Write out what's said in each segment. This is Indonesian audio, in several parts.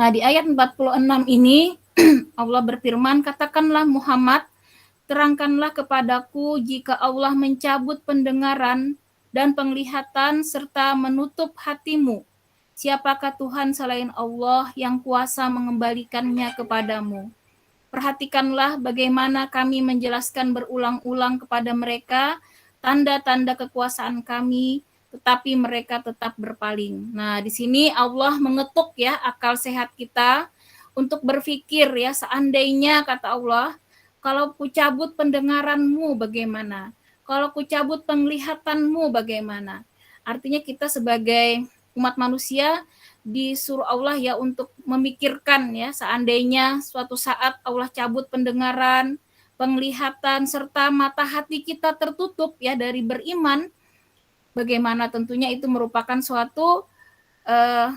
Nah, di ayat 46 ini Allah berfirman, katakanlah Muhammad, terangkanlah kepadaku jika Allah mencabut pendengaran dan penglihatan serta menutup hatimu. Siapakah Tuhan selain Allah yang kuasa mengembalikannya kepadamu? Perhatikanlah bagaimana kami menjelaskan berulang-ulang kepada mereka tanda-tanda kekuasaan kami, tetapi mereka tetap berpaling. Nah, di sini Allah mengetuk ya akal sehat kita untuk berpikir ya, seandainya kata Allah, kalau kucabut pendengaranmu bagaimana? Kalau kucabut penglihatanmu bagaimana? Artinya kita sebagai umat manusia disuruh Allah ya untuk memikirkan ya, seandainya suatu saat Allah cabut pendengaran, penglihatan serta mata hati kita tertutup ya dari beriman, bagaimana tentunya itu merupakan suatu eh,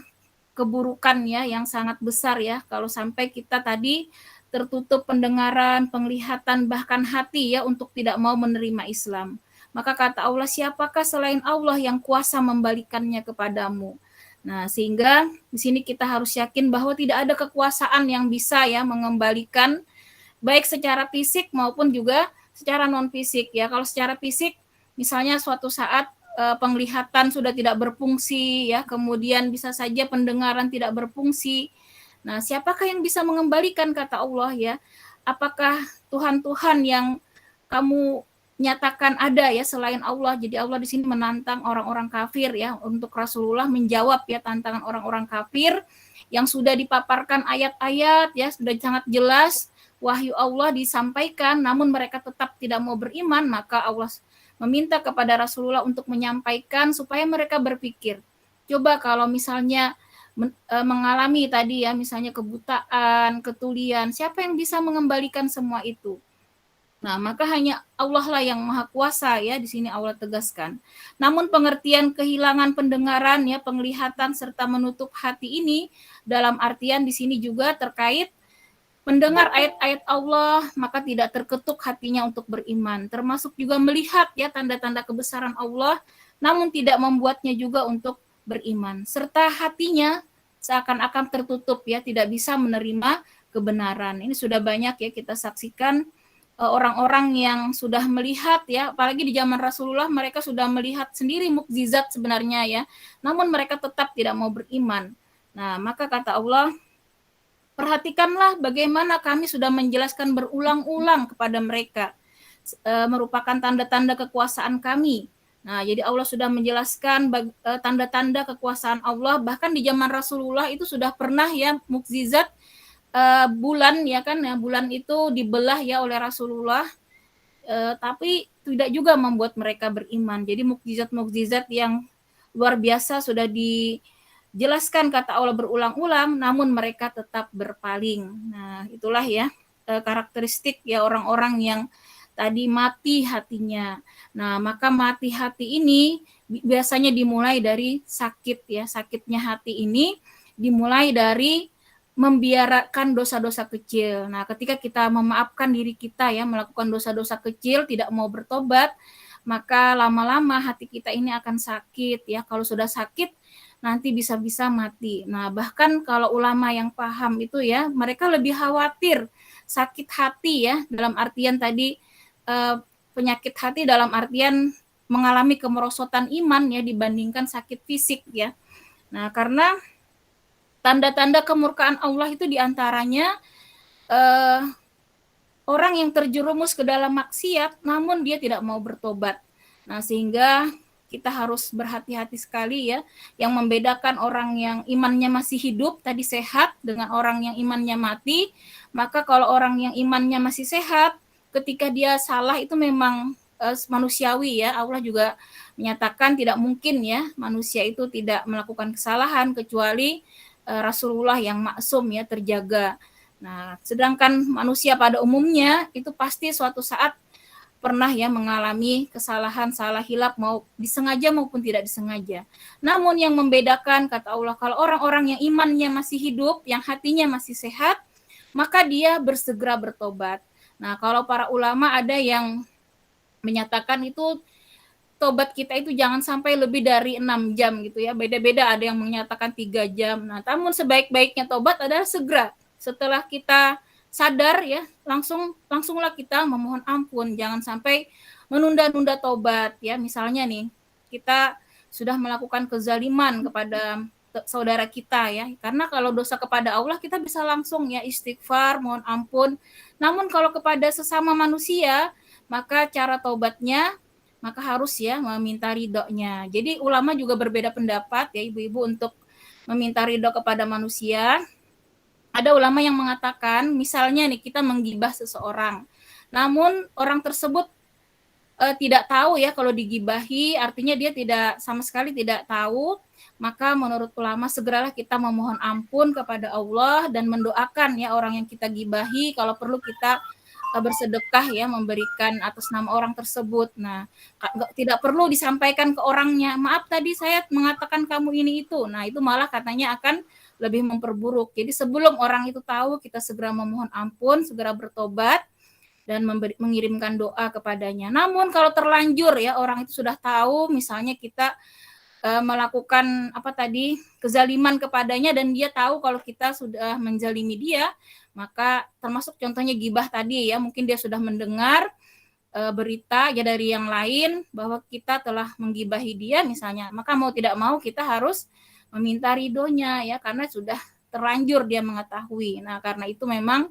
keburukan ya yang sangat besar ya kalau sampai kita tadi tertutup pendengaran, penglihatan bahkan hati ya untuk tidak mau menerima Islam. Maka kata Allah, siapakah selain Allah yang kuasa membalikannya kepadamu? Nah, sehingga di sini kita harus yakin bahwa tidak ada kekuasaan yang bisa ya mengembalikan baik secara fisik maupun juga secara non fisik ya. Kalau secara fisik misalnya suatu saat penglihatan sudah tidak berfungsi ya, kemudian bisa saja pendengaran tidak berfungsi. Nah, siapakah yang bisa mengembalikan kata Allah ya? Apakah Tuhan-Tuhan yang kamu nyatakan ada ya selain Allah? Jadi Allah di sini menantang orang-orang kafir ya, untuk Rasulullah menjawab ya tantangan orang-orang kafir yang sudah dipaparkan ayat-ayat ya, sudah sangat jelas wahyu Allah disampaikan, namun mereka tetap tidak mau beriman. Maka Allah meminta kepada Rasulullah untuk menyampaikan supaya mereka berpikir, coba kalau misalnya mengalami tadi ya, misalnya kebutaan, ketulian, siapa yang bisa mengembalikan semua itu? Nah, maka hanya Allah lah yang maha kuasa ya, di sini Allah tegaskan. Namun pengertian kehilangan pendengaran ya, penglihatan serta menutup hati ini dalam artian di sini juga terkait mendengar ayat-ayat Allah maka tidak terketuk hatinya untuk beriman, termasuk juga melihat ya tanda-tanda kebesaran Allah namun tidak membuatnya juga untuk beriman, serta hatinya seakan-akan tertutup ya, tidak bisa menerima kebenaran. Ini sudah banyak ya kita saksikan orang-orang yang sudah melihat ya, apalagi di zaman Rasulullah mereka sudah melihat sendiri mukjizat sebenarnya ya, namun mereka tetap tidak mau beriman. Nah, maka kata Allah, perhatikanlah bagaimana kami sudah menjelaskan berulang-ulang kepada mereka merupakan tanda-tanda kekuasaan kami. Nah, jadi Allah sudah menjelaskan tanda-tanda kekuasaan Allah, bahkan di zaman Rasulullah itu sudah pernah ya mukjizat bulan ya kan ya, bulan itu dibelah ya oleh Rasulullah, tapi tidak juga membuat mereka beriman. Jadi mukjizat-mukjizat yang luar biasa sudah dijelaskan kata Allah berulang-ulang, namun mereka tetap berpaling. Nah, itulah ya karakteristik ya orang-orang yang tadi mati hatinya. Nah, maka mati hati ini biasanya dimulai dari sakit ya. Sakitnya hati ini dimulai dari membiarkan dosa-dosa kecil. Nah, ketika kita memaafkan diri kita ya, melakukan dosa-dosa kecil, tidak mau bertobat, maka lama-lama hati kita ini akan sakit ya. Kalau sudah sakit, nanti bisa-bisa mati. Nah, bahkan kalau ulama yang paham itu ya, mereka lebih khawatir sakit hati ya, dalam artian tadi penyakit hati dalam artian mengalami kemerosotan iman ya dibandingkan sakit fisik ya. Nah, karena tanda-tanda kemurkaan Allah itu diantaranya orang yang terjerumus ke dalam maksiat namun dia tidak mau bertobat. Nah, sehingga kita harus berhati-hati sekali ya, yang membedakan orang yang imannya masih hidup tadi sehat dengan orang yang imannya mati. Maka kalau orang yang imannya masih sehat, ketika dia salah itu memang manusiawi ya. Allah juga menyatakan tidak mungkin ya manusia itu tidak melakukan kesalahan kecuali Rasulullah yang maksum ya, terjaga. Nah, sedangkan manusia pada umumnya itu pasti suatu saat pernah ya mengalami kesalahan, salah hilap mau disengaja maupun tidak disengaja. Namun yang membedakan kata Allah, kalau orang-orang yang imannya masih hidup, yang hatinya masih sehat, maka dia bersegera bertobat. Nah, kalau para ulama ada yang menyatakan itu tobat kita itu jangan sampai lebih dari 6 jam gitu ya. Beda-beda, ada yang menyatakan 3 jam. Nah, namun sebaik-baiknya tobat adalah segera. Setelah kita sadar ya, langsunglah kita memohon ampun. Jangan sampai menunda-nunda tobat ya. Misalnya nih, kita sudah melakukan kezaliman kepada saudara kita ya. Karena kalau dosa kepada Allah kita bisa langsung ya istighfar, mohon ampun. Namun kalau kepada sesama manusia, maka cara tobatnya maka harus ya meminta ridhonya. Jadi ulama juga berbeda pendapat ya ibu-ibu untuk meminta ridho kepada manusia. Ada ulama yang mengatakan misalnya nih kita menggibah seseorang, namun orang tersebut tidak tahu ya kalau digibahi, artinya dia tidak sama sekali tidak tahu, maka menurut ulama segeralah kita memohon ampun kepada Allah dan mendoakan ya orang yang kita gibahi, kalau perlu kita bersedekah ya memberikan atas nama orang tersebut. Nah, tidak perlu disampaikan ke orangnya, maaf tadi saya mengatakan kamu ini itu. Nah, itu malah katanya akan lebih memperburuk. Jadi sebelum orang itu tahu, kita segera memohon ampun, segera bertobat dan mengirimkan doa kepadanya. Namun kalau terlanjur ya orang itu sudah tahu, misalnya kita melakukan kezaliman kepadanya dan dia tahu kalau kita sudah menzalimi dia, maka termasuk contohnya gibah tadi ya, mungkin dia sudah mendengar berita ya dari yang lain bahwa kita telah menggibahi dia misalnya, maka mau tidak mau kita harus meminta ridhonya ya, karena sudah terlanjur dia mengetahui. Nah, karena itu memang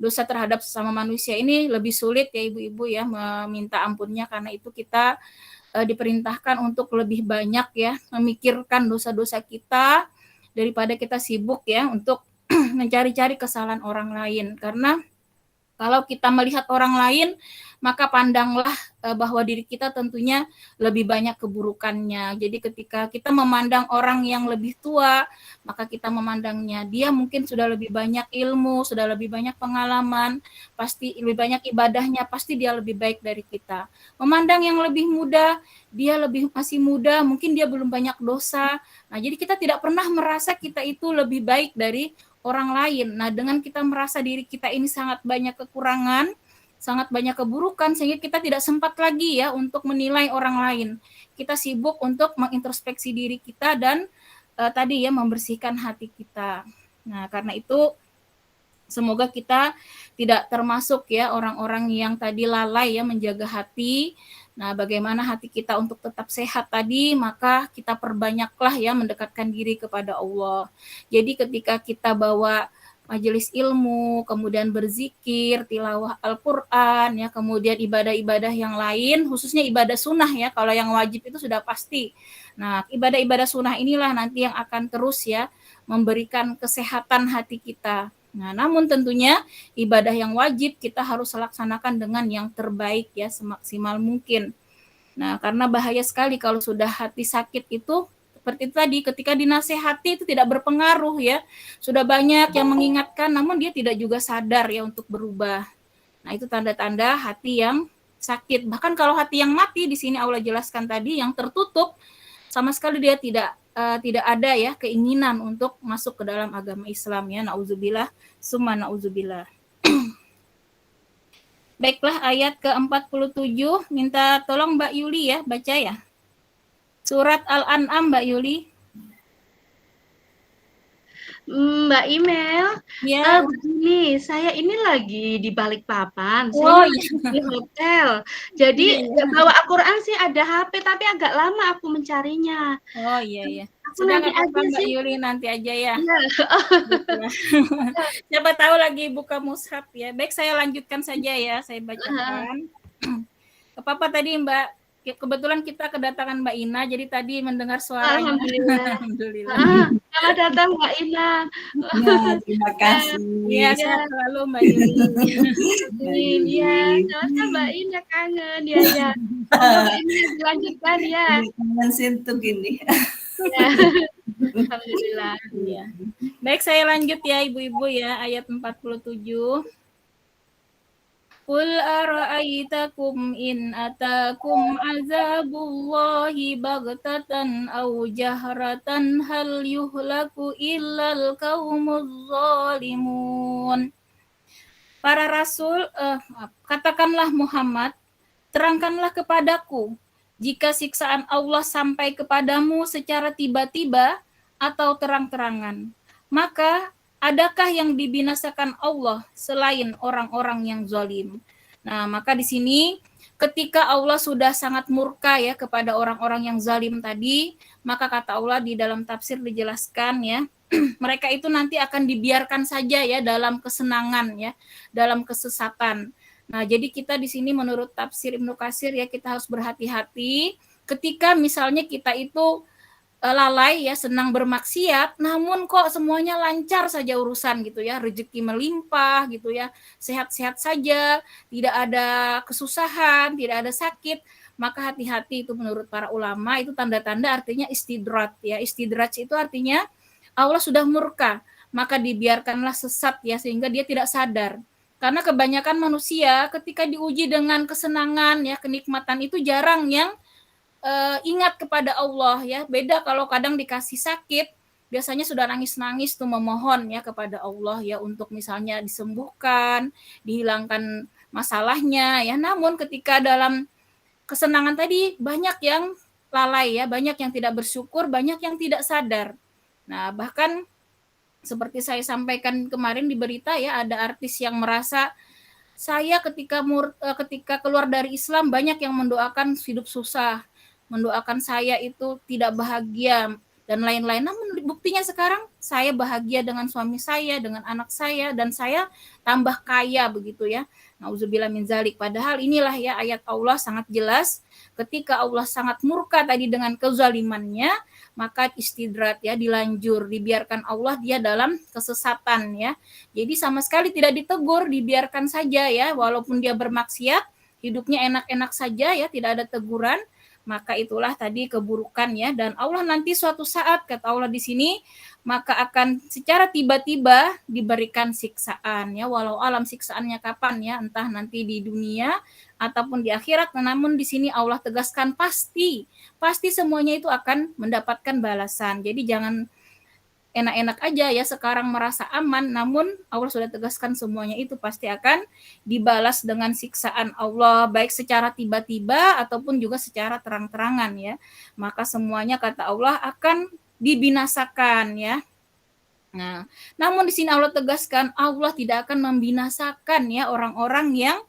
dosa terhadap sesama manusia ini lebih sulit ya ibu-ibu ya meminta ampunnya, karena itu kita diperintahkan untuk lebih banyak ya memikirkan dosa-dosa kita daripada kita sibuk ya untuk mencari-cari kesalahan orang lain. Karena kalau kita melihat orang lain, maka pandanglah bahwa diri kita tentunya lebih banyak keburukannya. Jadi ketika kita memandang orang yang lebih tua, maka kita memandangnya dia mungkin sudah lebih banyak ilmu, sudah lebih banyak pengalaman, pasti lebih banyak ibadahnya, pasti dia lebih baik dari kita. Memandang yang lebih muda, dia masih muda, mungkin dia belum banyak dosa. Nah, jadi kita tidak pernah merasa kita itu lebih baik dari orang lain. Nah, dengan kita merasa diri kita ini sangat banyak kekurangan, sangat banyak keburukan, sehingga kita tidak sempat lagi ya untuk menilai orang lain. Kita sibuk untuk mengintrospeksi diri kita dan tadi ya membersihkan hati kita. Nah, karena itu semoga kita tidak termasuk ya orang-orang yang tadi lalai ya menjaga hati. Nah, bagaimana hati kita untuk tetap sehat tadi, maka kita perbanyaklah ya mendekatkan diri kepada Allah. Jadi ketika kita bawa majelis ilmu, kemudian berzikir, tilawah Al-Quran, ya, kemudian ibadah-ibadah yang lain, khususnya ibadah sunnah ya, kalau yang wajib itu sudah pasti. Nah, ibadah-ibadah sunnah inilah nanti yang akan terus ya memberikan kesehatan hati kita. Nah, namun tentunya ibadah yang wajib kita harus laksanakan dengan yang terbaik ya, semaksimal mungkin. Nah, karena bahaya sekali kalau sudah hati sakit itu, seperti itu tadi, ketika dinasehati itu tidak berpengaruh ya. Sudah banyak yang mengingatkan, namun dia tidak juga sadar ya untuk berubah. Nah, itu tanda-tanda hati yang sakit. Bahkan kalau hati yang mati, di sini Allah jelaskan tadi, yang tertutup, sama sekali dia tidak ada ya keinginan untuk masuk ke dalam agama Islam ya. Nauzubillah, summa nauzubillah. Baiklah, ayat ke-47, minta tolong Mbak Yuli ya, baca ya. Surat Al-An'am Mbak Yuli. Mbak Imel, Ya. begini, saya ini lagi di Balikpapan, saya Oh ini iya. di hotel. Jadi Iya. bawa Al-Quran sih ada HP, tapi agak lama aku mencarinya. Oh iya ya. Aku Sudah nanti nggak apa-apa aja Mbak sih. Yuli, nanti aja ya. Iya. Siapa tahu lagi buka mushaf ya. Baik, saya lanjutkan saja ya, saya bacakan. Apa tadi Mbak? Kebetulan kita kedatangan Mbak Ina, jadi tadi mendengar suaranya. Alhamdulillah. Alhamdulillah. Selamat datang Mbak Ina. Ya, terima kasih. Iya, sehat selalu Mbak Yuli. Mbak Iya, Yuli. sama Mbak Ina kangen ya ya. Semoga Mbak Ina dilanjutkan ya. Kangen sentuh gini. Ya. Alhamdulillah. Iya. Baik, saya lanjut ya Ibu-ibu ya, ayat 47. Qul ara'aitakum in atakum azabullahi baghtatan aw jahratan hal yuhlaku illal qaumuz zalimun. Para rasul, katakanlah Muhammad, terangkanlah kepadaku, jika siksaan Allah sampai kepadamu secara tiba-tiba atau terang-terangan, maka adakah yang dibinasakan Allah selain orang-orang yang zalim? Nah, maka di sini ketika Allah sudah sangat murka ya kepada orang-orang yang zalim tadi, maka kata Allah di dalam tafsir dijelaskan ya, mereka itu nanti akan dibiarkan saja ya dalam kesenangan ya, dalam kesesatan. Nah, jadi kita di sini menurut tafsir Ibnu Katsir ya, kita harus berhati-hati ketika misalnya kita itu lalai ya, senang bermaksiat, namun kok semuanya lancar saja urusan gitu ya, rezeki melimpah gitu ya, sehat-sehat saja, tidak ada kesusahan, tidak ada sakit, maka hati-hati, itu menurut para ulama itu tanda-tanda artinya istidrat ya. Istidrat itu artinya Allah sudah murka, maka dibiarkanlah sesat ya, sehingga dia tidak sadar. Karena kebanyakan manusia ketika diuji dengan kesenangan ya, kenikmatan itu jarang yang ingat kepada Allah ya. Beda kalau kadang dikasih sakit, biasanya sudah nangis-nangis tuh memohon ya kepada Allah ya untuk misalnya disembuhkan, dihilangkan masalahnya ya. Namun ketika dalam kesenangan tadi banyak yang lalai ya, banyak yang tidak bersyukur, banyak yang tidak sadar. Nah, bahkan seperti saya sampaikan kemarin di berita ya, ada artis yang merasa saya ketika keluar dari Islam banyak yang mendoakan hidup susah, mendoakan saya itu tidak bahagia dan lain-lain. Namun buktinya sekarang saya bahagia dengan suami saya, dengan anak saya, dan saya tambah kaya begitu ya. Nauzubillah min zalik. Padahal inilah ya ayat Allah sangat jelas, ketika Allah sangat murka tadi dengan kezalimannya, maka istidrat ya, dilanjur, dibiarkan Allah dia dalam kesesatan ya. Jadi sama sekali tidak ditegur, dibiarkan saja ya, walaupun dia bermaksiat, hidupnya enak-enak saja ya, tidak ada teguran, maka itulah tadi keburukan ya. Dan Allah nanti suatu saat, kata Allah di sini, maka akan secara tiba-tiba diberikan siksaan ya, walau alam siksaannya kapan ya, entah nanti di dunia ataupun di akhirat. Namun di sini Allah tegaskan pasti semuanya itu akan mendapatkan balasan. Jadi jangan enak-enak aja ya sekarang merasa aman, namun Allah sudah tegaskan semuanya itu pasti akan dibalas dengan siksaan Allah, baik secara tiba-tiba ataupun juga secara terang-terangan ya. Maka semuanya kata Allah akan dibinasakan ya. Nah, namun di sini Allah tegaskan Allah tidak akan membinasakan ya orang-orang yang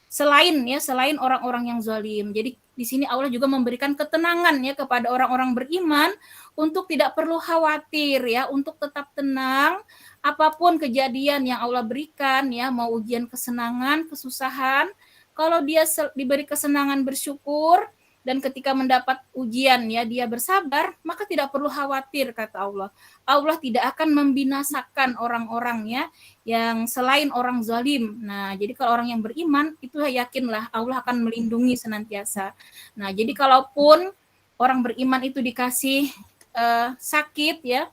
selain orang-orang yang zalim. Jadi di sini Allah juga memberikan ketenangan ya kepada orang-orang beriman untuk tidak perlu khawatir ya, untuk tetap tenang apapun kejadian yang Allah berikan ya, mau ujian kesenangan, kesusahan, kalau dia diberi kesenangan bersyukur, dan ketika mendapat ujian ya dia bersabar, maka tidak perlu khawatir kata Allah. Allah tidak akan membinasakan orang-orang ya yang selain orang zalim. Nah, jadi kalau orang yang beriman itu yakinlah Allah akan melindungi senantiasa. Nah, jadi kalaupun orang beriman itu dikasih sakit ya,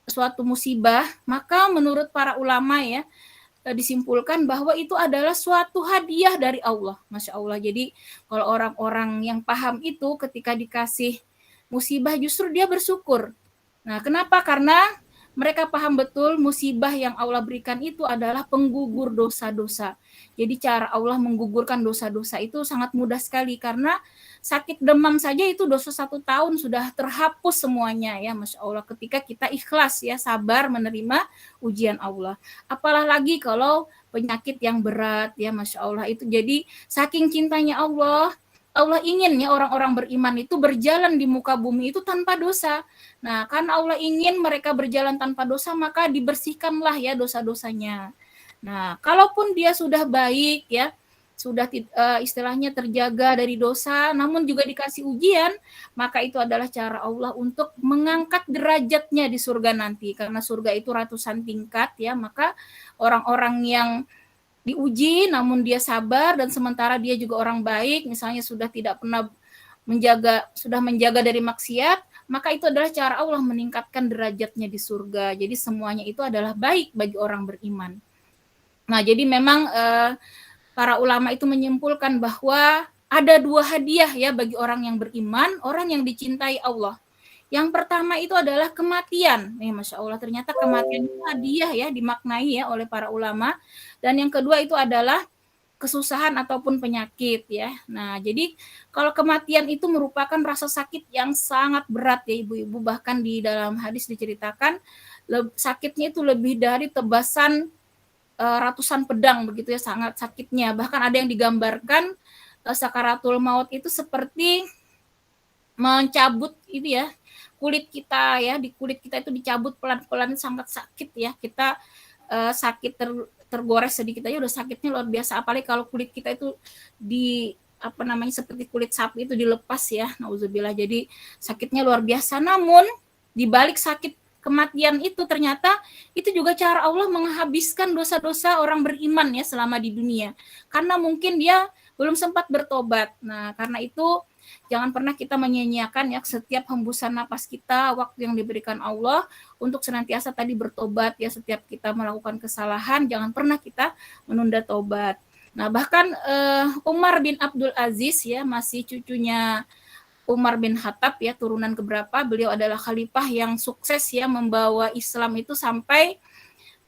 suatu musibah, maka menurut para ulama ya disimpulkan bahwa itu adalah suatu hadiah dari Allah. Masya Allah. Jadi kalau orang-orang yang paham itu ketika dikasih musibah justru dia bersyukur. Nah, kenapa? Karena mereka paham betul musibah yang Allah berikan itu adalah penggugur dosa-dosa. Jadi cara Allah menggugurkan dosa-dosa itu sangat mudah sekali, karena sakit demam saja itu dosa 1 tahun sudah terhapus semuanya ya, Masya Allah, ketika kita ikhlas ya, sabar menerima ujian Allah. Apalah lagi kalau penyakit yang berat ya, Masya Allah, itu jadi saking cintanya Allah ingin ya orang-orang beriman itu berjalan di muka bumi itu tanpa dosa. Nah, karena Allah ingin mereka berjalan tanpa dosa, maka dibersihkanlah ya dosa-dosanya. Nah, kalaupun dia sudah baik ya, sudah istilahnya terjaga dari dosa, namun juga dikasih ujian, maka itu adalah cara Allah untuk mengangkat derajatnya di surga nanti. Karena surga itu ratusan tingkat ya, maka orang-orang yang diuji namun dia sabar dan sementara dia juga orang baik, misalnya sudah tidak pernah menjaga dari maksiat, maka itu adalah cara Allah meningkatkan derajatnya di surga. Jadi semuanya itu adalah baik bagi orang beriman. Nah, jadi memang para ulama itu menyimpulkan bahwa ada 2 hadiah ya bagi orang yang beriman, orang yang dicintai Allah. Yang pertama itu adalah kematian. Masya Allah, ternyata kematian itu hadiah ya, dimaknai ya oleh para ulama. Dan yang kedua itu adalah kesusahan ataupun penyakit ya. Nah, jadi kalau kematian itu merupakan rasa sakit yang sangat berat ya ibu-ibu, bahkan di dalam hadis diceritakan sakitnya itu lebih dari tebasan ratusan pedang begitu ya, sangat sakitnya. Bahkan ada yang digambarkan sakaratul maut itu seperti mencabut itu ya kulit kita ya, di kulit kita itu dicabut pelan-pelan, sangat sakit ya. Kita sakit tergores sedikit aja udah sakitnya luar biasa, apalagi kalau kulit kita itu di apa namanya seperti kulit sapi itu dilepas ya, nauzubillah. Jadi sakitnya luar biasa. Namun di balik sakit kematian itu ternyata itu juga cara Allah menghabiskan dosa-dosa orang beriman ya selama di dunia, karena mungkin dia belum sempat bertobat. Nah, karena itu jangan pernah kita menyia-nyiakan ya setiap hembusan napas kita, waktu yang diberikan Allah untuk senantiasa tadi bertobat ya. Setiap kita melakukan kesalahan, jangan pernah kita menunda tobat. Nah, bahkan Umar bin Abdul Aziz ya, masih cucunya Umar bin Khattab ya, turunan keberapa, beliau adalah khalifah yang sukses ya membawa Islam itu sampai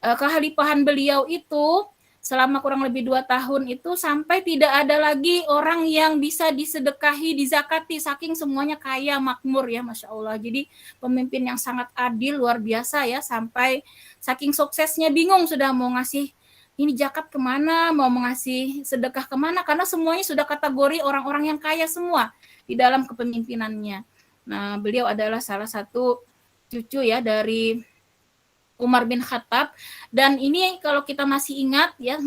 kekhalifahan beliau itu selama kurang lebih 2 tahun itu sampai tidak ada lagi orang yang bisa disedekahi, dizakati, saking semuanya kaya, makmur ya, Masya Allah. Jadi pemimpin yang sangat adil, luar biasa ya, sampai saking suksesnya bingung sudah mau ngasih ini zakat kemana, mau ngasih sedekah kemana, karena semuanya sudah kategori orang-orang yang kaya semua di dalam kepemimpinannya. Nah, beliau adalah salah satu cucu ya dari Umar bin Khattab, dan ini kalau kita masih ingat ya,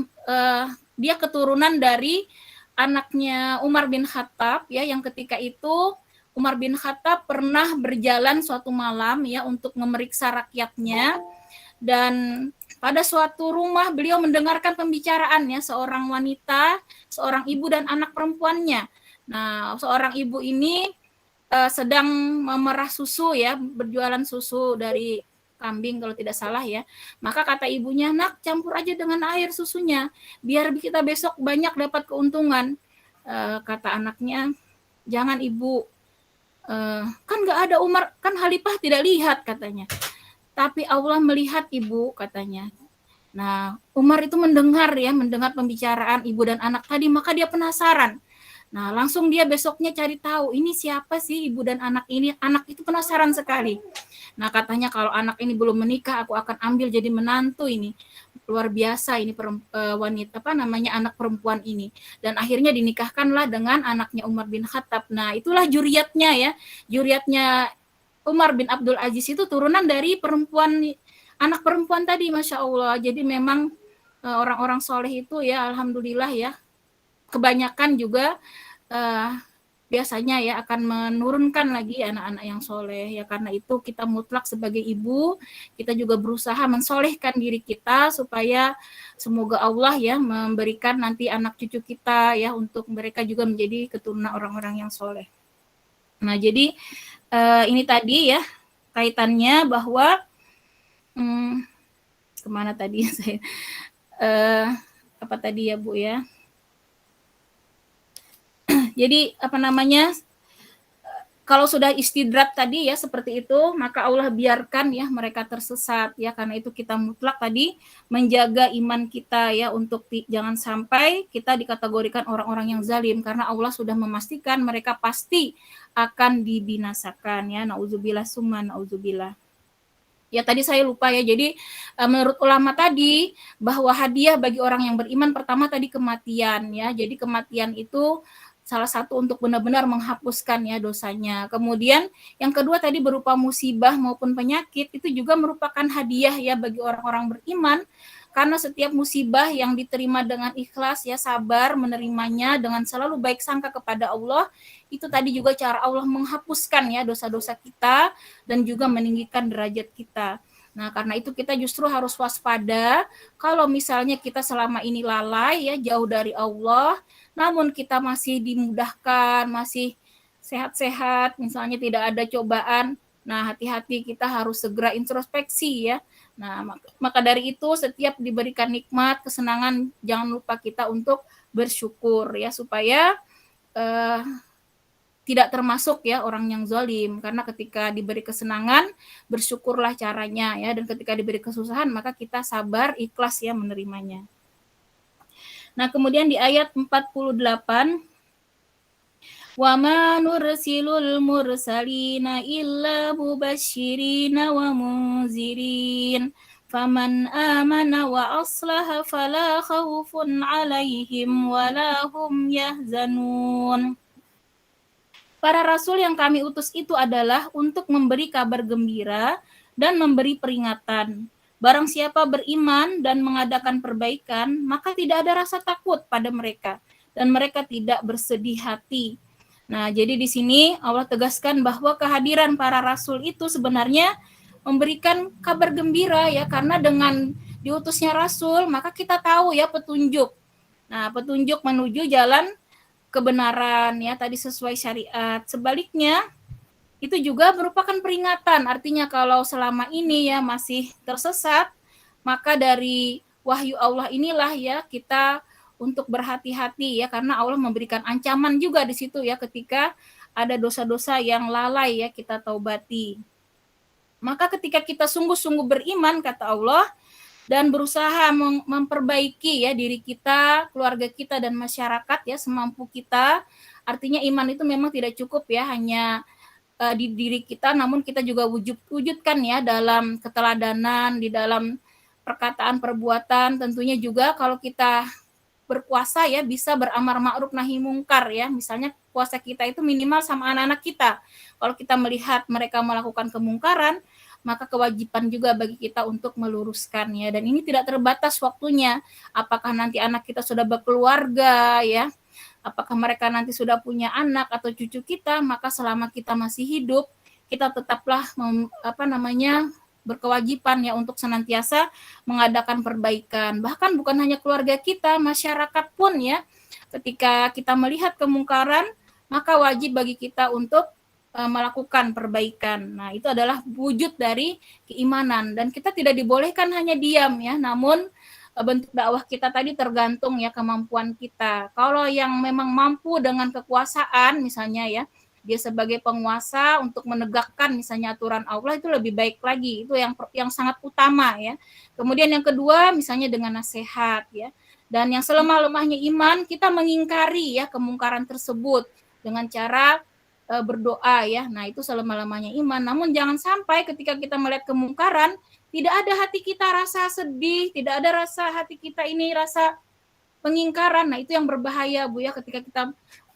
dia keturunan dari anaknya Umar bin Khattab ya, yang ketika itu Umar bin Khattab pernah berjalan suatu malam ya untuk memeriksa rakyatnya, dan pada suatu rumah beliau mendengarkan pembicaraan ya seorang wanita, seorang ibu dan anak perempuannya. Nah, seorang ibu ini sedang memerah susu ya, berjualan susu dari kambing kalau tidak salah ya. Maka kata ibunya, nak campur aja dengan air susunya, biar kita besok banyak dapat keuntungan. Kata anaknya, jangan ibu, kan nggak ada Umar, kan khalifah tidak lihat katanya. Tapi Allah melihat ibu katanya. Nah, Umar itu mendengar pembicaraan ibu dan anak tadi, maka dia penasaran. Nah, langsung dia besoknya cari tahu, ini siapa sih ibu dan anak ini? Anak itu penasaran sekali. Nah, katanya kalau anak ini belum menikah, aku akan ambil jadi menantu ini. Luar biasa ini wanita, anak perempuan ini. Dan akhirnya dinikahkanlah dengan anaknya Umar bin Khattab. Nah, itulah juriatnya ya. Juriatnya Umar bin Abdul Aziz itu turunan dari anak perempuan tadi, Masya Allah. Jadi memang orang-orang soleh itu ya, alhamdulillah ya, kebanyakan juga biasanya ya akan menurunkan lagi anak-anak yang soleh ya. Karena itu kita mutlak sebagai ibu, kita juga berusaha mensolehkan diri kita supaya semoga Allah ya memberikan nanti anak cucu kita ya untuk mereka juga menjadi keturunan orang-orang yang soleh. Nah, jadi ini tadi ya kaitannya bahwa kemana tadi saya apa tadi ya Bu ya. Jadi kalau sudah istidrak tadi ya seperti itu, maka Allah biarkan ya mereka tersesat ya. Karena itu kita mutlak tadi menjaga iman kita ya, untuk jangan sampai kita dikategorikan orang-orang yang zalim, karena Allah sudah memastikan mereka pasti akan dibinasakan ya. Nauzubillah summa nauzubillah. Ya tadi saya lupa ya. Jadi menurut ulama tadi bahwa hadiah bagi orang yang beriman pertama tadi kematian ya. Jadi kematian itu salah satu untuk benar-benar menghapuskan ya dosanya. Kemudian yang kedua tadi berupa musibah maupun penyakit, itu juga merupakan hadiah ya bagi orang-orang beriman, karena setiap musibah yang diterima dengan ikhlas ya, sabar menerimanya dengan selalu baik sangka kepada Allah, itu tadi juga cara Allah menghapuskan ya dosa-dosa kita dan juga meninggikan derajat kita. Nah, karena itu kita justru harus waspada kalau misalnya kita selama ini lalai ya, jauh dari Allah, namun kita masih dimudahkan, masih sehat-sehat, misalnya tidak ada cobaan. Nah, hati-hati, kita harus segera introspeksi ya. Nah, maka dari itu setiap diberikan nikmat, kesenangan, jangan lupa kita untuk bersyukur ya, supaya tidak termasuk ya orang yang zalim. Karena ketika diberi kesenangan, bersyukurlah caranya ya, dan ketika diberi kesusahan maka kita sabar, ikhlas ya menerimanya. Nah, kemudian di ayat 48, wa ma nursilul mursalina illa mubasyirina wa munzirin faman amana wa aslaha fala khaufun alaihim wala hum yahzanun. Para rasul yang kami utus itu adalah untuk memberi kabar gembira dan memberi peringatan. Barang siapa beriman dan mengadakan perbaikan, maka tidak ada rasa takut pada mereka dan mereka tidak bersedih hati. Nah, jadi di sini Allah tegaskan bahwa kehadiran para rasul itu sebenarnya memberikan kabar gembira ya, karena dengan diutusnya rasul maka kita tahu ya petunjuk. Nah, petunjuk menuju jalan kebenaran ya, tadi sesuai syariat. Sebaliknya itu juga merupakan peringatan. Artinya kalau selama ini ya masih tersesat, maka dari wahyu Allah inilah ya kita untuk berhati-hati ya, karena Allah memberikan ancaman juga di situ ya ketika ada dosa-dosa yang lalai ya kita taubati. Maka ketika kita sungguh-sungguh beriman kata Allah dan berusaha memperbaiki ya diri kita, keluarga kita dan masyarakat ya semampu kita. Artinya iman itu memang tidak cukup ya hanya di diri kita, namun kita juga wujudkan ya dalam keteladanan, di dalam perkataan, perbuatan. Tentunya juga kalau kita berpuasa ya bisa beramar ma'ruf nahi mungkar ya. Misalnya puasa kita itu minimal sama anak-anak kita. Kalau kita melihat mereka melakukan kemungkaran, maka kewajiban juga bagi kita untuk meluruskannya. Dan ini tidak terbatas waktunya. Apakah nanti anak kita sudah berkeluarga ya, apakah mereka nanti sudah punya anak atau cucu kita, maka selama kita masih hidup, kita tetaplah berkewajiban ya untuk senantiasa mengadakan perbaikan. Bahkan bukan hanya keluarga kita, masyarakat pun ya, ketika kita melihat kemungkaran, maka wajib bagi kita untuk melakukan perbaikan. Nah, itu adalah wujud dari keimanan. Dan kita tidak dibolehkan hanya diam ya, namun bentuk dakwah kita tadi tergantung ya kemampuan kita. Kalau yang memang mampu dengan kekuasaan misalnya ya, dia sebagai penguasa untuk menegakkan misalnya aturan Allah, itu lebih baik lagi. Itu yang sangat utama ya. Kemudian yang kedua misalnya dengan nasihat ya. Dan yang selemah-lemahnya iman, kita mengingkari ya kemungkaran tersebut dengan cara berdoa ya. Nah, itu selemah-lemahnya iman. Namun jangan sampai ketika kita melihat kemungkaran tidak ada hati kita rasa sedih, tidak ada rasa hati kita ini rasa pengingkaran. Nah, itu yang berbahaya Bu ya, ketika kita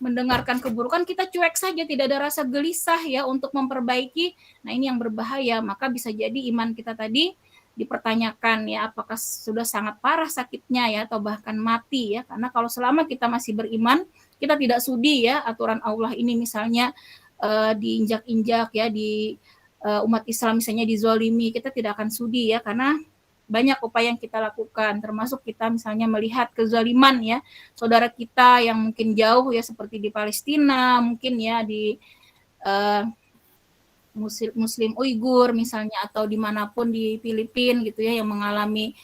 mendengarkan keburukan kita cuek saja, tidak ada rasa gelisah ya untuk memperbaiki. Nah, ini yang berbahaya. Maka bisa jadi iman kita tadi dipertanyakan ya, apakah sudah sangat parah sakitnya ya atau bahkan mati ya. Karena kalau selama kita masih beriman, kita tidak sudi ya aturan Allah ini misalnya diinjak-injak ya, di umat Islam misalnya dizolimi, kita tidak akan sudi ya, karena banyak upaya yang kita lakukan, termasuk kita misalnya melihat kezaliman ya saudara kita yang mungkin jauh ya, seperti di Palestina, mungkin ya di Muslim Uighur misalnya, atau dimanapun di Filipina gitu ya yang mengalami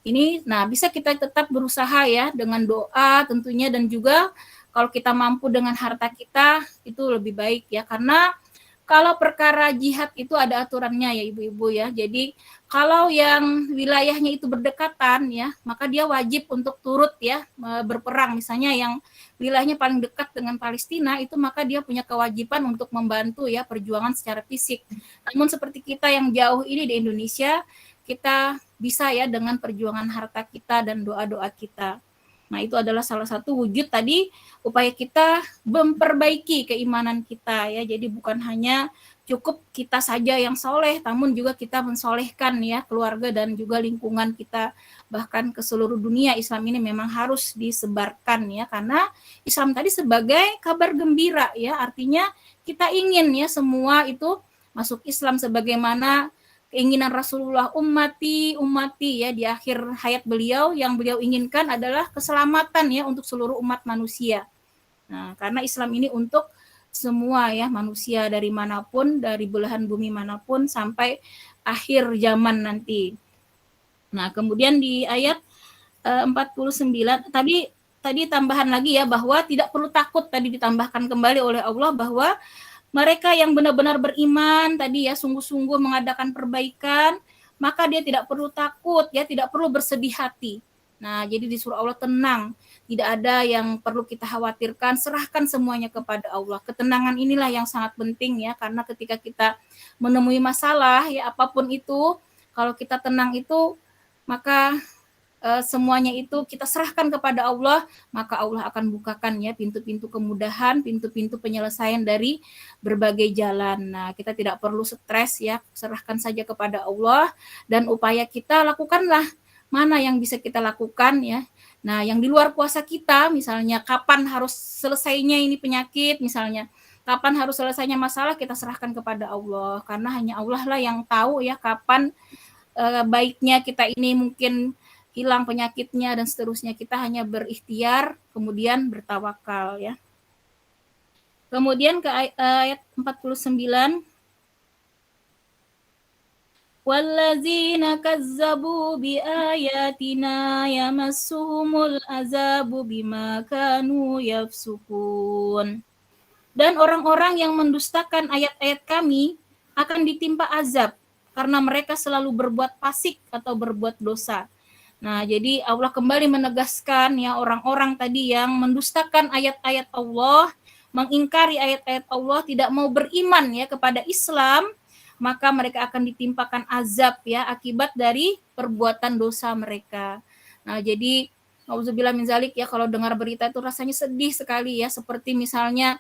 ini. Nah, bisa kita tetap berusaha ya dengan doa tentunya, dan juga kalau kita mampu dengan harta kita itu lebih baik ya, karena kalau perkara jihad itu ada aturannya ya ibu-ibu ya. Jadi kalau yang wilayahnya itu berdekatan ya, maka dia wajib untuk turut ya berperang. Misalnya yang wilayahnya paling dekat dengan Palestina itu, maka dia punya kewajiban untuk membantu ya perjuangan secara fisik. Namun seperti kita yang jauh ini di Indonesia, kita bisa ya dengan perjuangan harta kita dan doa-doa kita. Nah, itu adalah salah satu wujud tadi upaya kita memperbaiki keimanan kita ya. Jadi bukan hanya cukup kita saja yang soleh, namun juga kita mensolehkan ya keluarga dan juga lingkungan kita, bahkan ke seluruh dunia. Islam ini memang harus disebarkan ya, karena Islam tadi sebagai kabar gembira ya, artinya kita ingin ya semua itu masuk Islam sebagaimana keinginan Rasulullah, ummati ya, di akhir hayat beliau, yang beliau inginkan adalah keselamatan ya untuk seluruh umat manusia. Nah, karena Islam ini untuk semua ya manusia dari manapun, dari belahan bumi manapun sampai akhir zaman nanti. Nah, kemudian di ayat 49 tadi tambahan lagi ya, bahwa tidak perlu takut, tadi ditambahkan kembali oleh Allah bahwa mereka yang benar-benar beriman tadi ya, sungguh-sungguh mengadakan perbaikan, maka dia tidak perlu takut ya, tidak perlu bersedih hati. Nah, jadi disuruh Allah tenang, tidak ada yang perlu kita khawatirkan, serahkan semuanya kepada Allah. Ketenangan inilah yang sangat penting ya, karena ketika kita menemui masalah ya apapun itu, kalau kita tenang itu maka semuanya itu kita serahkan kepada Allah, maka Allah akan bukakan ya pintu-pintu kemudahan, pintu-pintu penyelesaian dari berbagai jalan. Nah, kita tidak perlu stres ya, serahkan saja kepada Allah dan upaya kita lakukanlah mana yang bisa kita lakukan ya. Nah, yang di luar kuasa kita, misalnya kapan harus selesainya ini penyakit, misalnya kapan harus selesainya masalah, kita serahkan kepada Allah, karena hanya Allah lah yang tahu ya kapan baiknya kita ini mungkin hilang penyakitnya dan seterusnya. Kita hanya berikhtiar, kemudian bertawakal ya. Kemudian ke ayat 49. Wallazina kazzabu biayatina yamassuhumul azabu bima kanu yafsukun. Dan orang-orang yang mendustakan ayat-ayat kami akan ditimpa azab karena mereka selalu berbuat fasik atau berbuat dosa. Nah, jadi Allah kembali menegaskan ya orang-orang tadi yang mendustakan ayat-ayat Allah, mengingkari ayat-ayat Allah, tidak mau beriman ya kepada Islam, maka mereka akan ditimpakan azab ya akibat dari perbuatan dosa mereka. Nah, jadi auzubillah min zalik ya, kalau dengar berita itu rasanya sedih sekali ya, seperti misalnya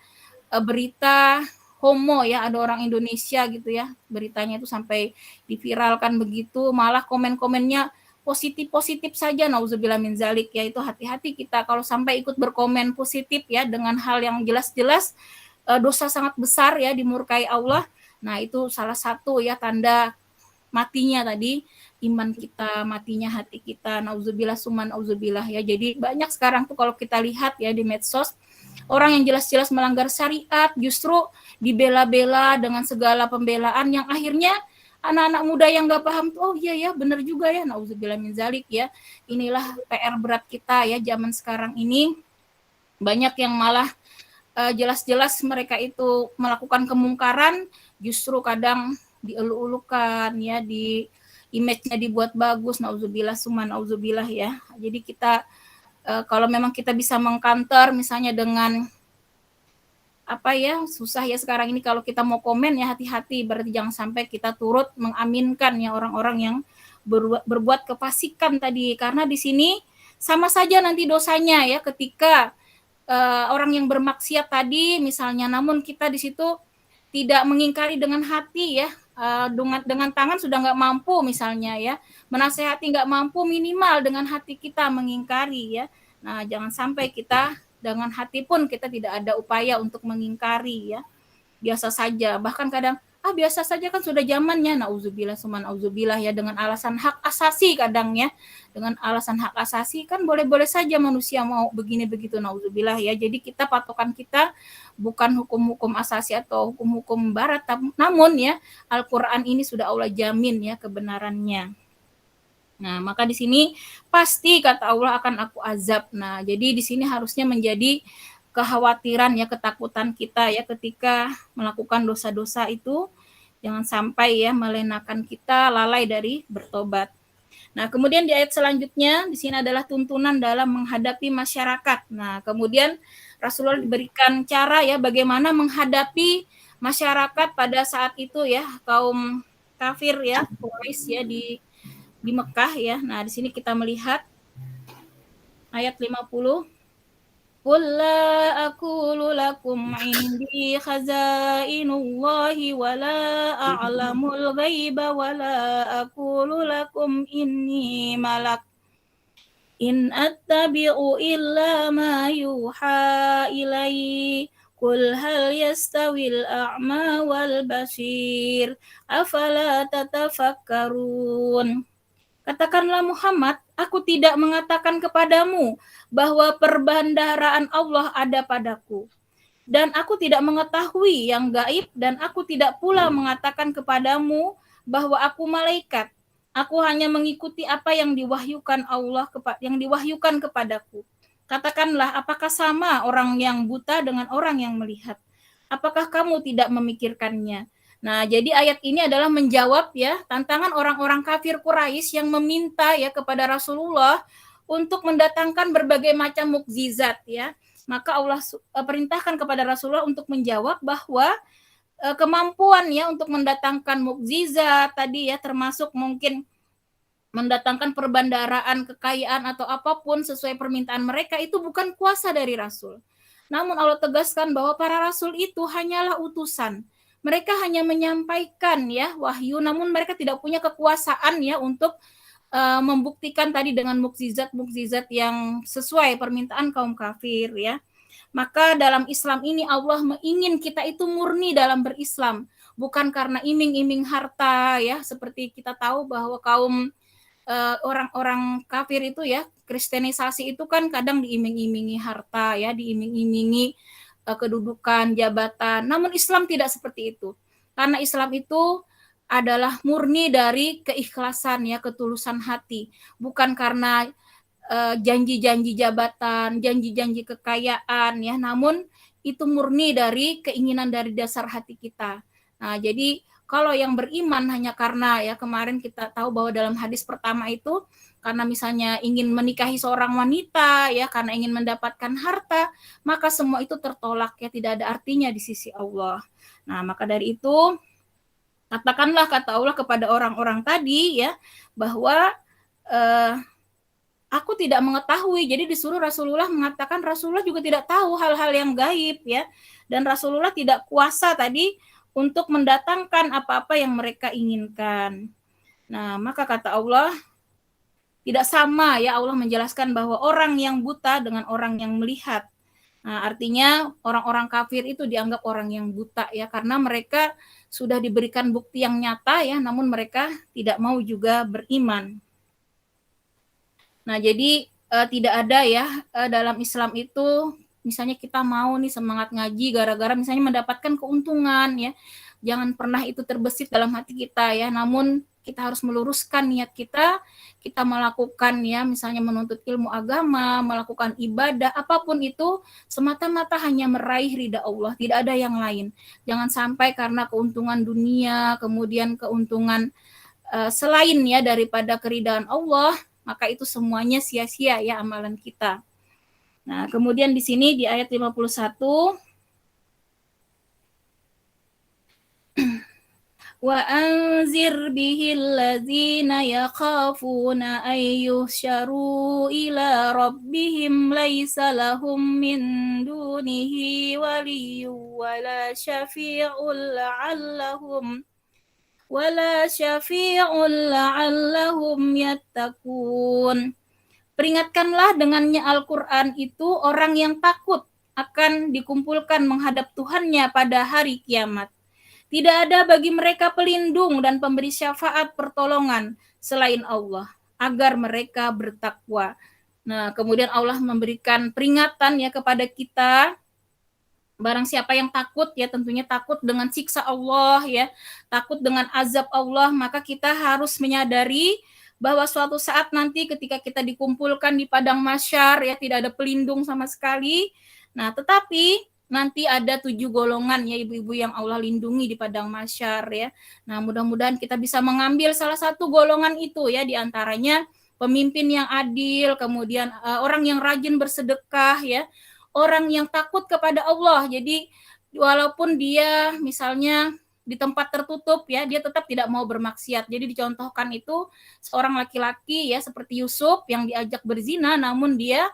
berita homo ya, ada orang Indonesia gitu ya, beritanya itu sampai diviralkan begitu, malah komen-komennya positif-positif saja, nauzubillah min zalik ya. Itu hati-hati kita kalau sampai ikut berkomen positif ya dengan hal yang jelas-jelas dosa sangat besar ya, dimurkai Allah. Nah, itu salah satu ya tanda matinya tadi iman kita, matinya hati kita, nauzubillah suman auzubillah ya. Jadi banyak sekarang tuh kalau kita lihat ya di medsos, orang yang jelas-jelas melanggar syariat justru dibela-bela dengan segala pembelaan yang akhirnya anak-anak muda yang nggak paham tuh, oh iya ya benar juga ya, nauzubillah min zalik ya. Inilah PR berat kita ya zaman sekarang ini, banyak yang malah jelas-jelas mereka itu melakukan kemungkaran, justru kadang dielu-elukan ya, di image-nya dibuat bagus, nauzubillah suman auzubillah ya. Jadi kita kalau memang kita bisa mengcounter misalnya dengan apa ya, susah ya sekarang ini kalau kita mau komen ya hati-hati, berarti jangan sampai kita turut mengaminkan ya orang-orang yang berbuat kefasikan tadi, karena di sini sama saja nanti dosanya ya ketika orang yang bermaksiat tadi misalnya, namun kita di situ tidak mengingkari dengan hati ya, dengan tangan sudah nggak mampu misalnya ya, menasehati nggak mampu, minimal dengan hati kita mengingkari ya. Nah, jangan sampai kita dengan hati pun kita tidak ada upaya untuk mengingkari ya, biasa saja, bahkan kadang biasa saja kan sudah zamannya, nauzubillah suman auzubillah ya, dengan alasan hak asasi kadang ya, dengan alasan hak asasi kan boleh-boleh saja manusia mau begini begitu, nauzubillah ya. Jadi kita patokan kita bukan hukum-hukum asasi atau hukum-hukum barat, namun ya Al-Qur'an ini sudah Allah jamin ya kebenarannya. Nah, maka di sini pasti kata Allah akan aku azab. Nah, jadi di sini harusnya menjadi kekhawatiran ya, ketakutan kita ya ketika melakukan dosa-dosa itu, jangan sampai ya melenakan kita lalai dari bertobat. Nah, kemudian di ayat selanjutnya di sini adalah tuntunan dalam menghadapi masyarakat. Nah, kemudian Rasulullah diberikan cara ya bagaimana menghadapi masyarakat pada saat itu ya, kaum kafir ya, Quraisy ya di Mekah ya. Nah, di sini kita melihat ayat 50. Qul la aqulu lakum indi khazainullahi wa la a'lamul ghaiba wa la aqulu lakum inni malak. In attabi'u illa ma yuha ilai. Qul hal yastawil a'ma wal basir afala tatafakkarun. Katakanlah Muhammad, aku tidak mengatakan kepadamu bahwa perbendaharaan Allah ada padaku. Dan aku tidak mengetahui yang gaib, dan aku tidak pula mengatakan kepadamu bahwa aku malaikat. Aku hanya mengikuti apa yang diwahyukan Allah, yang diwahyukan kepadaku. Katakanlah, apakah sama orang yang buta dengan orang yang melihat? Apakah kamu tidak memikirkannya? Nah, jadi ayat ini adalah menjawab ya tantangan orang-orang kafir Quraisy yang meminta ya kepada Rasulullah untuk mendatangkan berbagai macam mukjizat ya. Maka Allah perintahkan kepada Rasulullah untuk menjawab bahwa kemampuan ya untuk mendatangkan mukjizat tadi ya, termasuk mungkin mendatangkan perbandaraan, kekayaan atau apapun sesuai permintaan mereka, itu bukan kuasa dari Rasul. Namun Allah tegaskan bahwa para Rasul itu hanyalah utusan. Mereka hanya menyampaikan ya wahyu, namun mereka tidak punya kekuasaan ya untuk membuktikan tadi dengan mukjizat-mukjizat yang sesuai permintaan kaum kafir ya. Maka dalam Islam ini Allah ingin kita itu murni dalam berislam, bukan karena iming-iming harta ya, seperti kita tahu bahwa kaum orang-orang kafir itu ya, kristenisasi itu kan kadang diiming-imingi harta ya, diiming-imingi kedudukan, jabatan. Namun Islam tidak seperti itu. Karena Islam itu adalah murni dari keikhlasan ya, ketulusan hati. Bukan karena janji-janji jabatan, janji-janji kekayaan ya, namun itu murni dari keinginan dari dasar hati kita. Nah, jadi kalau yang beriman hanya karena ya, kemarin kita tahu bahwa dalam hadis pertama itu karena misalnya ingin menikahi seorang wanita ya, karena ingin mendapatkan harta, maka semua itu tertolak ya, tidak ada artinya di sisi Allah. Nah, maka dari itu katakanlah kata Allah kepada orang-orang tadi ya, bahwa aku tidak mengetahui. Jadi disuruh Rasulullah mengatakan Rasulullah juga tidak tahu hal-hal yang gaib ya, dan Rasulullah tidak kuasa tadi untuk mendatangkan apa-apa yang mereka inginkan. Nah, maka kata Allah, tidak sama ya, Allah menjelaskan bahwa orang yang buta dengan orang yang melihat. Nah, artinya orang-orang kafir itu dianggap orang yang buta ya, karena mereka sudah diberikan bukti yang nyata ya, namun mereka tidak mau juga beriman. Nah, jadi tidak ada ya dalam Islam itu misalnya kita mau nih semangat ngaji gara-gara misalnya mendapatkan keuntungan ya. Jangan pernah itu terbesit dalam hati kita ya. Namun kita harus meluruskan niat kita melakukan ya, misalnya menuntut ilmu agama, melakukan ibadah, apapun itu semata-mata hanya meraih ridha Allah, tidak ada yang lain. Jangan sampai karena keuntungan dunia, kemudian keuntungan selain ya daripada keridhaan Allah, maka itu semuanya sia-sia ya amalan kita. Nah, kemudian di sini di ayat 51 wa anzir bihil ladzina yakhafuna ay yuhsyaru ila rabbihim laisa lahum min dunihi waliyyun wala syafi'un la'allahum yattaqun. Peringatkanlah dengannya Al-Quran itu orang yang takut akan dikumpulkan menghadap Tuhannya pada hari kiamat. Tidak ada bagi mereka pelindung dan pemberi syafaat pertolongan selain Allah, agar mereka bertakwa. Nah, kemudian Allah memberikan peringatan ya kepada kita, barang siapa yang takut ya, tentunya takut dengan siksa Allah ya, takut dengan azab Allah, maka kita harus menyadari bahwa suatu saat nanti ketika kita dikumpulkan di padang mahsyar ya, tidak ada pelindung sama sekali. Nah, tetapi nanti ada 7 golongan ya ibu-ibu yang Allah lindungi di padang mahsyar ya. Nah, mudah-mudahan kita bisa mengambil salah satu golongan itu ya, di antaranya pemimpin yang adil, kemudian orang yang rajin bersedekah ya, orang yang takut kepada Allah. Jadi walaupun dia misalnya di tempat tertutup ya, dia tetap tidak mau bermaksiat. Jadi dicontohkan itu seorang laki-laki ya seperti Yusuf yang diajak berzina, namun dia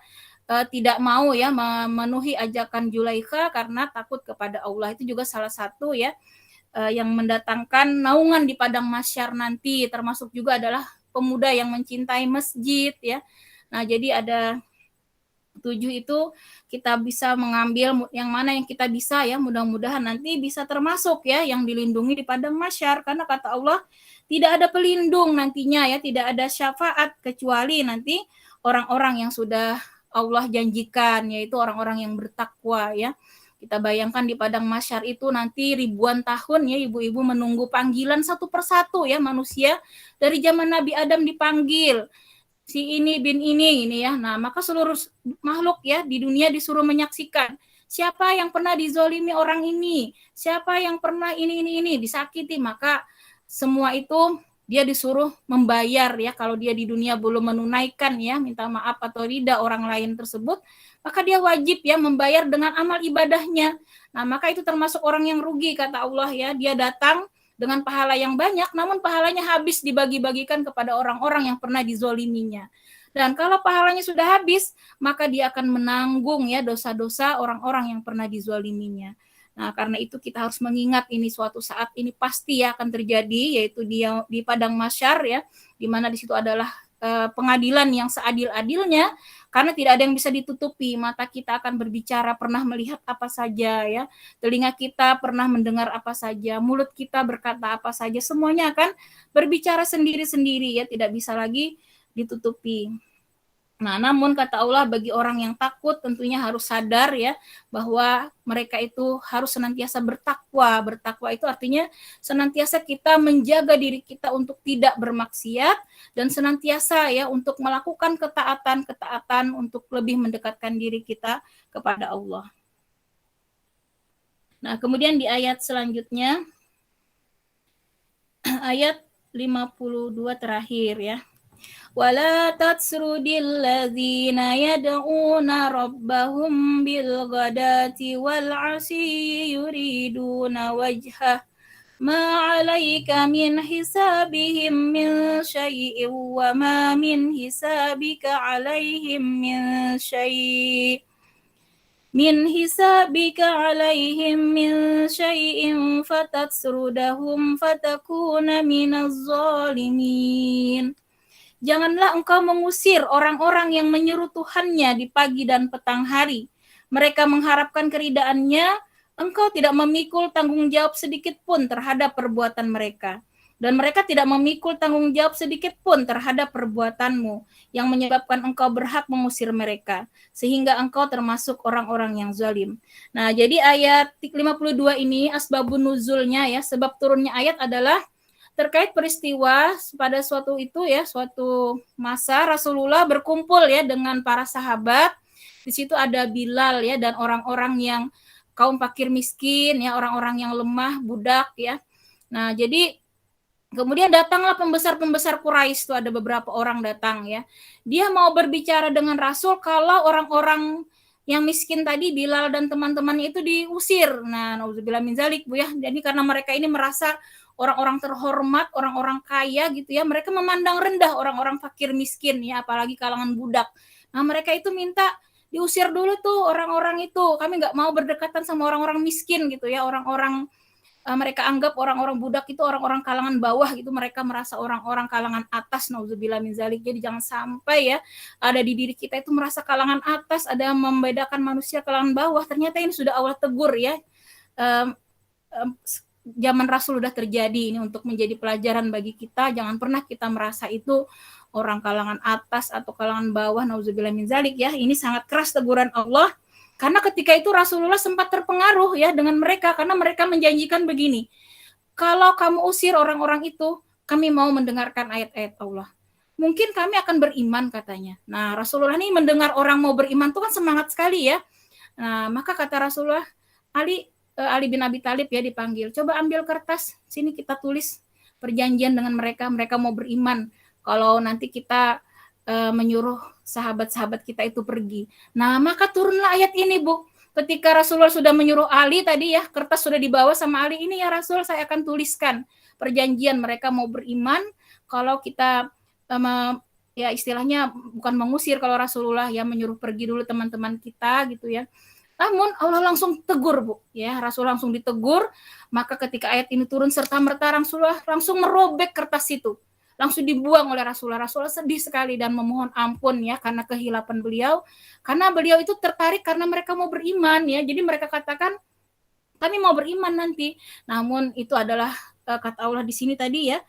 tidak mau ya memenuhi ajakan Zulaikha karena takut kepada Allah. Itu juga salah satu ya yang mendatangkan naungan di padang mahsyar nanti. Termasuk juga adalah pemuda yang mencintai masjid ya. Nah, jadi ada 7 itu kita bisa mengambil yang mana yang kita bisa ya, mudah-mudahan nanti bisa termasuk ya yang dilindungi di padang mahsyar, karena kata Allah tidak ada pelindung nantinya ya, tidak ada syafaat kecuali nanti orang-orang yang sudah Allah janjikan, yaitu orang-orang yang bertakwa ya. Kita bayangkan di padang mahsyar itu nanti ribuan tahun ya ibu-ibu menunggu panggilan satu persatu ya manusia, dari zaman Nabi Adam dipanggil si ini bin ini ya. Nah, maka seluruh makhluk ya di dunia disuruh menyaksikan siapa yang pernah dizolimi orang ini, siapa yang pernah ini disakiti, maka semua itu dia disuruh membayar ya, kalau dia di dunia belum menunaikan ya, minta maaf atau ridha orang lain tersebut, maka dia wajib ya membayar dengan amal ibadahnya. Nah, maka itu termasuk orang yang rugi kata Allah ya, dia datang dengan pahala yang banyak, namun pahalanya habis dibagi-bagikan kepada orang-orang yang pernah dizoliminya. Dan kalau pahalanya sudah habis, maka dia akan menanggung ya dosa-dosa orang-orang yang pernah dizoliminya. Nah, karena itu kita harus mengingat ini suatu saat ini pasti ya akan terjadi, yaitu di padang mahsyar ya, di mana di situ adalah pengadilan yang seadil-adilnya, karena tidak ada yang bisa ditutupi. Mata kita akan berbicara, pernah melihat apa saja ya, telinga kita pernah mendengar apa saja, mulut kita berkata apa saja, semuanya akan berbicara sendiri-sendiri ya, tidak bisa lagi ditutupi. Nah, namun kata Allah bagi orang yang takut tentunya harus sadar ya bahwa mereka itu harus senantiasa bertakwa. Bertakwa itu artinya senantiasa kita menjaga diri kita untuk tidak bermaksiat dan senantiasa ya untuk melakukan ketaatan untuk lebih mendekatkan diri kita kepada Allah. Nah, kemudian di ayat selanjutnya ayat 52 terakhir ya. ولا تطرد الذين يدعون ربهم بالغداة والعشي يريدون وجهه ما عليك من حسابهم من شيء وما من حسابك عليهم من شيء فتطردهم فتكون من الظالمين. Janganlah engkau mengusir orang-orang yang menyeru Tuhannya di pagi dan petang hari. Mereka mengharapkan keridhaannya, engkau tidak memikul tanggung jawab sedikit pun terhadap perbuatan mereka. Dan mereka tidak memikul tanggung jawab sedikit pun terhadap perbuatanmu, yang menyebabkan engkau berhak mengusir mereka, sehingga engkau termasuk orang-orang yang zalim. Nah, jadi ayat 52 ini asbabun nuzulnya ya, sebab turunnya ayat adalah terkait peristiwa pada suatu masa Rasulullah berkumpul ya dengan para sahabat. Di situ ada Bilal ya dan orang-orang yang kaum fakir miskin ya, orang-orang yang lemah, budak ya. Nah, jadi kemudian datanglah pembesar-pembesar Quraisy, itu ada beberapa orang datang ya. Dia mau berbicara dengan Rasul kalau orang-orang yang miskin tadi, Bilal dan teman-temannya itu diusir. Nah, nauzubillah min zalik Bu ya. Jadi karena mereka ini merasa orang-orang terhormat, orang-orang kaya gitu ya, mereka memandang rendah orang-orang fakir miskin ya, apalagi kalangan budak. Nah, mereka itu minta diusir dulu tuh orang-orang itu. Kami nggak mau berdekatan sama orang-orang miskin gitu ya, orang-orang mereka anggap orang-orang budak itu orang-orang kalangan bawah gitu, mereka merasa orang-orang kalangan atas, nauzubillah min zalik. Jadi jangan sampai ya ada di diri kita itu merasa kalangan atas, ada membedakan manusia kalangan bawah. Ternyata ini sudah Allah tegur ya. Zaman Rasul sudah terjadi, ini untuk menjadi pelajaran bagi kita. Jangan pernah kita merasa itu orang kalangan atas atau kalangan bawah, nauzubillah min zalik ya. Ini sangat keras teguran Allah. Karena ketika itu Rasulullah sempat terpengaruh ya dengan mereka, karena mereka menjanjikan begini, kalau kamu usir orang-orang itu, kami mau mendengarkan ayat-ayat Allah. Mungkin kami akan beriman katanya. Nah, Rasulullah ini mendengar orang mau beriman itu kan semangat sekali ya. Nah, maka kata Rasulullah, Ali bin Abi Thalib ya dipanggil, coba ambil kertas, sini kita tulis perjanjian dengan mereka, mereka mau beriman kalau nanti kita menyuruh sahabat-sahabat kita itu pergi. Nah, maka turunlah ayat ini, Bu. Ketika Rasulullah sudah menyuruh Ali tadi ya, kertas sudah dibawa sama Ali, ini ya Rasul, saya akan tuliskan perjanjian mereka mau beriman kalau kita ya istilahnya bukan mengusir kalau Rasulullah ya menyuruh pergi dulu teman-teman kita gitu ya. Namun Allah langsung tegur, Bu. Ya, Rasul langsung ditegur, maka ketika ayat ini turun serta-merta Rasulullah langsung merobek kertas itu. Langsung dibuang oleh Rasulullah. Rasulullah sedih sekali dan memohon ampun ya karena kehilapan beliau. Karena beliau itu tertarik karena mereka mau beriman ya. Jadi mereka katakan kami mau beriman nanti. Namun itu adalah kata Allah di sini tadi ya.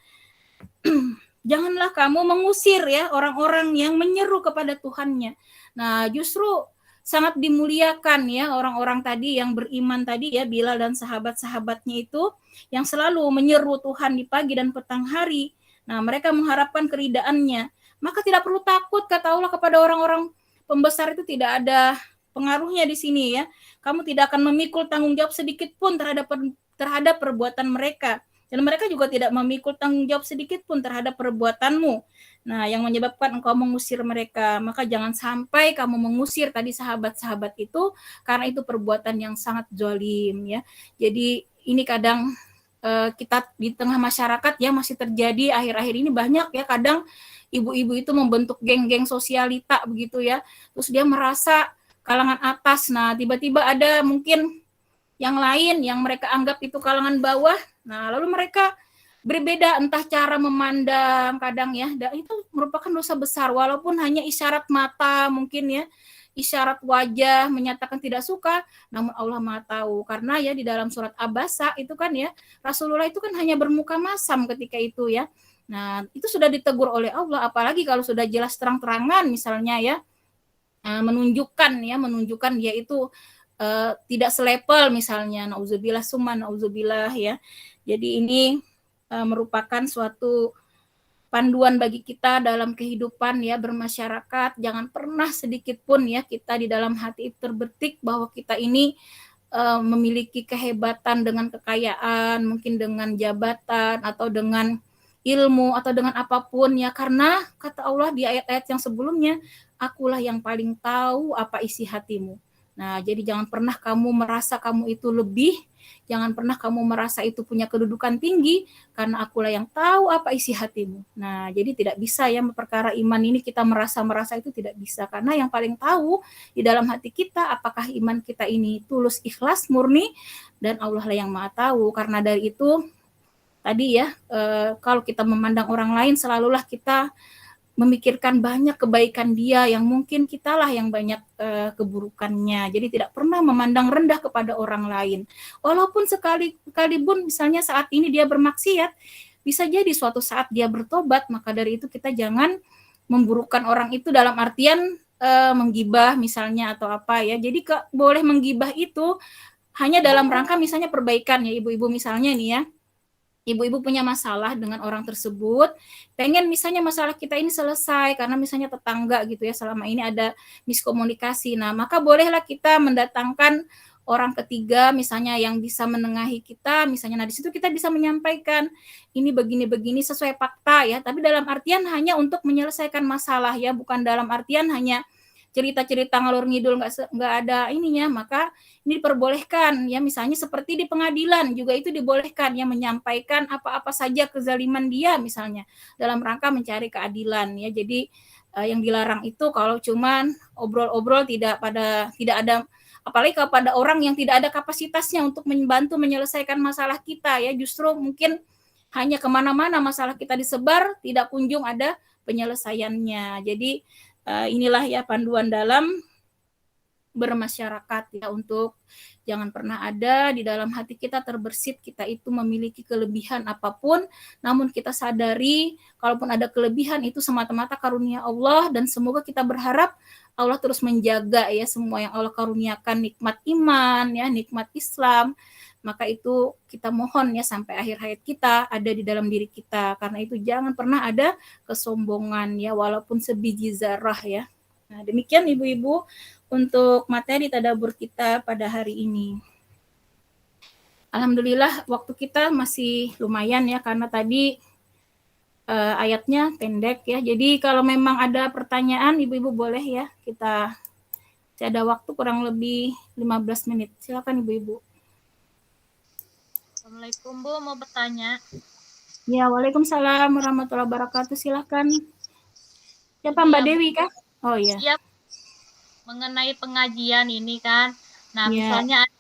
Janganlah kamu mengusir ya orang-orang yang menyeru kepada Tuhannya. Nah, justru sangat dimuliakan ya orang-orang tadi yang beriman tadi ya, Bilal dan sahabat-sahabatnya itu yang selalu menyeru Tuhan di pagi dan petang hari. Nah, mereka mengharapkan keridhaannya. Maka tidak perlu takut kata Allah kepada orang-orang pembesar itu, tidak ada pengaruhnya di sini ya. Kamu tidak akan memikul tanggung jawab sedikit pun terhadap perbuatan mereka. dan mereka juga tidak memikul tanggung jawab sedikit pun terhadap perbuatanmu. Nah, yang menyebabkan engkau mengusir mereka. Maka jangan sampai kamu mengusir tadi sahabat-sahabat itu, karena itu perbuatan yang sangat zalim ya. Jadi ini kadang kita di tengah masyarakat ya masih terjadi akhir-akhir ini banyak ya, kadang ibu-ibu itu membentuk geng-geng sosialita begitu ya. Terus dia merasa kalangan atas. Nah, tiba-tiba ada mungkin yang lain yang mereka anggap itu kalangan bawah. Nah, lalu mereka berbeda entah cara memandang kadang ya. Dan itu merupakan dosa besar walaupun hanya isyarat mata mungkin ya. Isyarat wajah menyatakan tidak suka, namun Allah Maha tahu. Karena ya di dalam surat Abasa itu kan ya, Rasulullah itu kan hanya bermuka masam ketika itu ya. Nah, itu sudah ditegur oleh Allah, apalagi kalau sudah jelas terang-terangan misalnya ya, menunjukkan dia itu tidak selepel misalnya, nauzubillah summa nauzubillah ya. Jadi ini merupakan suatu panduan bagi kita dalam kehidupan ya bermasyarakat. Jangan pernah sedikit pun ya kita di dalam hati terbetik bahwa kita ini memiliki kehebatan dengan kekayaan, mungkin dengan jabatan atau dengan ilmu atau dengan apapun ya, karena kata Allah di ayat-ayat yang sebelumnya, akulah yang paling tahu apa isi hatimu. Nah, jadi jangan pernah kamu merasa kamu itu lebih, jangan pernah kamu merasa itu punya kedudukan tinggi, karena akulah yang tahu apa isi hatimu. Nah, jadi tidak bisa ya perkara iman ini kita merasa-merasa itu tidak bisa, karena yang paling tahu di dalam hati kita apakah iman kita ini tulus, ikhlas, murni, dan Allah lah yang Maha tahu. Karena dari itu tadi ya, kalau kita memandang orang lain selalulah kita memikirkan banyak kebaikan dia yang mungkin kitalah yang banyak keburukannya. Jadi tidak pernah memandang rendah kepada orang lain. Walaupun sekalipun misalnya saat ini dia bermaksiat, bisa jadi suatu saat dia bertobat, maka dari itu kita jangan memburukkan orang itu dalam artian menggibah misalnya atau apa ya. Jadi boleh menggibah itu hanya dalam rangka misalnya perbaikan ya, ibu-ibu misalnya nih ya. Ibu-ibu punya masalah dengan orang tersebut, pengen misalnya masalah kita ini selesai karena misalnya tetangga gitu ya, selama ini ada miskomunikasi. Nah, maka bolehlah kita mendatangkan orang ketiga misalnya yang bisa menengahi kita, misalnya. Nah, di situ kita bisa menyampaikan ini begini-begini sesuai fakta ya, tapi dalam artian hanya untuk menyelesaikan masalah ya, bukan dalam artian hanya cerita-cerita ngalur ngidul nggak ada ininya. Maka ini diperbolehkan ya, misalnya seperti di pengadilan juga itu dibolehkan ya, menyampaikan apa-apa saja kezaliman dia misalnya dalam rangka mencari keadilan ya. Jadi yang dilarang itu kalau cuman obrol-obrol tidak ada, apalagi kepada orang yang tidak ada kapasitasnya untuk membantu menyelesaikan masalah kita ya, justru mungkin hanya kemana-mana masalah kita disebar, tidak kunjung ada penyelesaiannya. Jadi inilah ya panduan dalam bermasyarakat ya, untuk jangan pernah ada di dalam hati kita terbersit kita itu memiliki kelebihan apapun, namun kita sadari kalaupun ada kelebihan itu semata-mata karunia Allah, dan semoga kita berharap Allah terus menjaga ya semua yang Allah karuniakan, nikmat iman ya, nikmat Islam. Maka itu kita mohon ya sampai akhir hayat kita ada di dalam diri kita. Karena itu jangan pernah ada kesombongan ya, walaupun sebiji zarah ya. Nah, demikian ibu-ibu untuk materi tadabbur kita pada hari ini. Alhamdulillah waktu kita masih lumayan ya, karena tadi ayatnya pendek ya. Jadi kalau memang ada pertanyaan ibu-ibu boleh ya, kita ada waktu kurang lebih 15 menit. Silakan ibu-ibu. Assalamualaikum Bu, mau bertanya. Ya, waalaikumsalam warahmatullahi wabarakatuh. Silakan. Siapa Mbak Dewi kah? Oh iya. Siap. Mengenai pengajian ini kan. Nah, Ya. misalnya ada